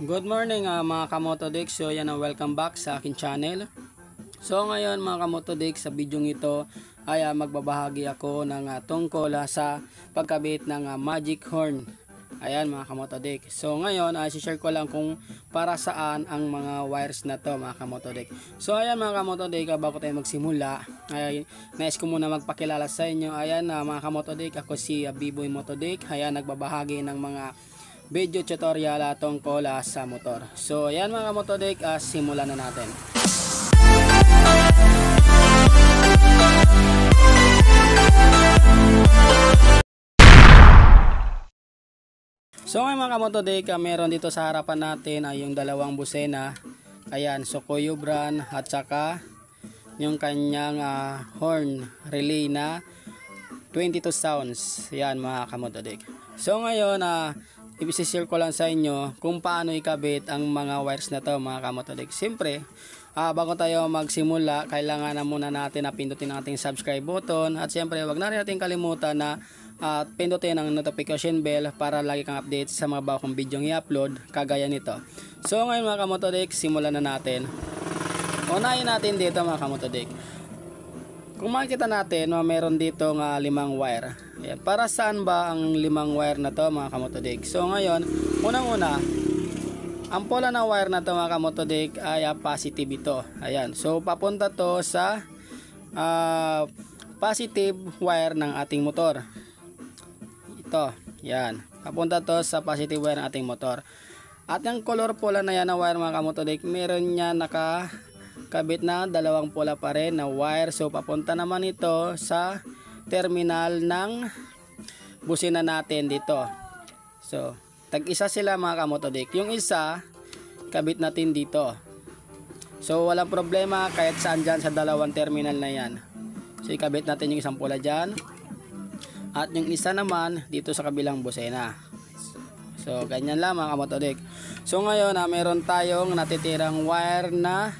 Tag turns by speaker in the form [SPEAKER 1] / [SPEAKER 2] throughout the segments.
[SPEAKER 1] Good morning mga Kamotodik. So yan ang welcome back sa akin channel. So ngayon mga Kamotodik, sa video ito ay magbabahagi ako ng tungkol sa pagkabit ng magic horn. Ayan mga Kamotodik. So ngayon share ko lang kung para saan ang mga wires na to mga Kamotodik. So ayan mga Kamotodik, bago tayo magsimula ay nais ko muna magpakilala sa inyo. Ayan mga Kamotodik, ako si B-Boy Motodik. Ayan, nagbabahagi ng mga video tutorial tungkol sa motor. So ayan mga Kamotodik, simulan na natin. So ngayon mga Kamotodik, meron dito sa harapan natin ay yung dalawang busena. Ayan, Sokoyo brand at saka yung kanyang horn relay na 22 sounds. Ayan mga Kamotodik. So ngayon i-share ko lang sa inyo kung paano ikabit ang mga wires na to mga Kamotodik. Siyempre, bago tayo magsimula, kailangan na muna natin na pindutin ang ating subscribe button. At siyempre, wag na rin natin kalimutan na pindutin ang notification bell para lagi kang update sa mga bagong video i-upload kagaya nito. So ngayon mga Kamotodik, simulan na natin. Unahin natin dito mga Kamotodik. Kung makikita natin, meron dito limang wire. Ayan. Para saan ba ang limang wire na to mga Kamotodik? So ngayon, unang-una, ang pula ng wire na to mga Kamotodik ay positive ito. Ayan. So papunta to sa positive wire ng ating motor. Ito. Yan. Papunta to sa positive wire ng ating motor. At yung color pula na yan na wire mga Kamotodik, meron niya kabit na dalawang pula pa rin na wire. So papunta naman ito sa terminal ng busina natin dito. So tag-isa sila mga Kamotodik. Yung isa kabit natin dito. So walang problema kahit saan dyan sa dalawang terminal na yan. So ikabit natin yung isang pula dyan. At yung isa naman dito sa kabilang busina. So ganyan lang mga Kamotodik. So ngayon meron tayong natitirang wire na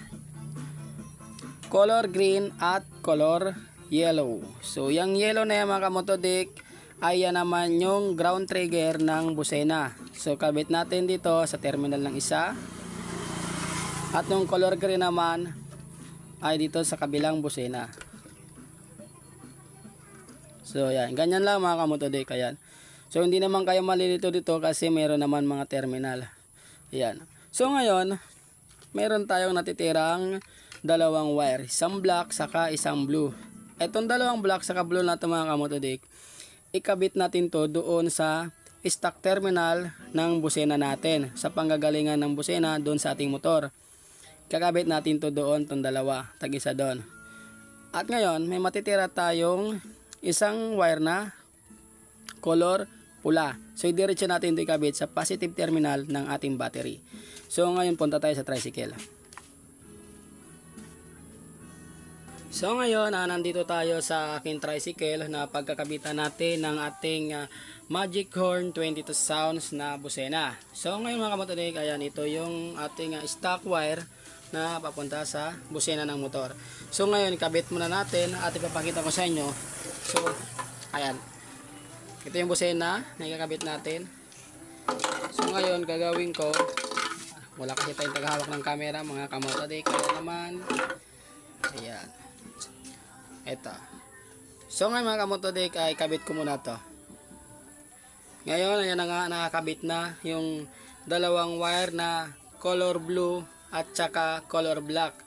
[SPEAKER 1] color green at color yellow. So yung yellow na yan mga Kamotodik ay yan naman yung ground trigger ng busena. So kabit natin dito sa terminal ng isa. At yung color green naman ay dito sa kabilang busena. So yan, ganyan lang mga Kamotodik. Ayan. So hindi naman kayo malilito dito kasi meron naman mga terminal. Ayan. So ngayon, meron tayong natitirang dalawang wire, isang black saka isang blue. Etong dalawang black saka blue na ito mga Kamotodik, ikabit natin to doon sa stock terminal ng busena natin, sa panggagalingan ng busena doon sa ating motor. Kakabit natin to doon, tong dalawa, tag-isa doon. At ngayon may matitira tayong isang wire na color pula. So idiretso natin ito ikabit sa positive terminal ng ating battery. So ngayon punta tayo sa tricycle. So ngayon, nandito tayo sa aking tricycle na pagkakabitan natin ng ating magic horn 22 sounds na busena. So ngayon mga Kamotodik, ayan, ito yung ating stock wire na papunta sa busena ng motor. So ngayon, ikabit muna natin at ipapakita ko sa inyo. So, ayan. Ito yung busena na ikakabit natin. So ngayon, gagawin ko, wala kasi tayong taghawak ng camera mga Kamotodik. Kaya naman, ayan. Ito. So ngayon mga Kamotodik ay kabit ko muna to. Ngayon ayan na nga, nakakabit na yung dalawang wire na color blue at saka color black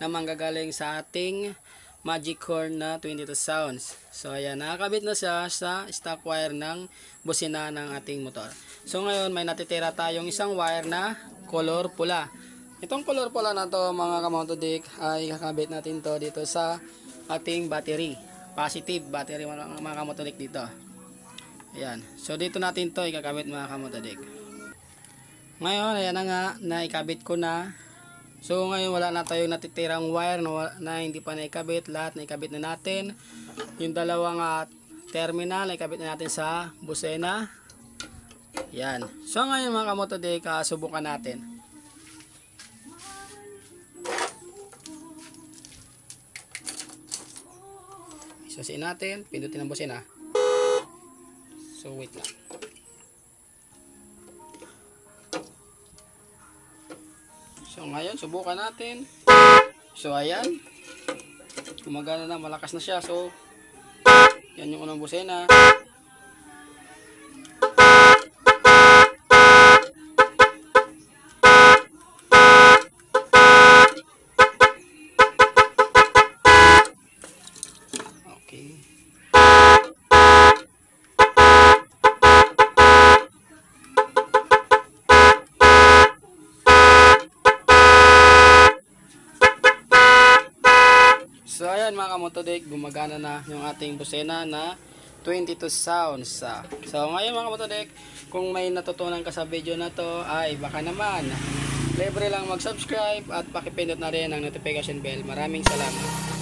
[SPEAKER 1] na manggagaling sa ating magic horn na 22 sounds. So ayan, nakakabit na siya sa stock wire ng busina ng ating motor. So ngayon may natitira tayong isang wire na color pula. Itong color pula na to mga Kamotodik ay kakabit natin to dito sa ating battery, positive battery mga Kamotodik dito. Ayan. So dito natin to ikakabit mga Kamotodik. Ngayon ayan na nga, naikabit ko na. So ngayon wala na tayong natitirang wire na hindi pa naikabit. Lahat naikabit na natin. Yung dalawang terminal naikabit na natin sa busena. Ayan. So ngayon mga Kamotodik, subukan natin. Susiin natin, pindutin ang busina. So wait lang. ngayon, subukan natin. So, ayan. Gumagana na, malakas na siya. So, yan yung unang busena. Okay. So ayan mga kamotodek, gumagana na yung ating busena na 22 sounds. So ngayon mga kamotodek, kung may natutunan ka sa video na to, ay baka naman libre lang mag-subscribe at pakipindot na rin ang notification bell. Maraming salamat.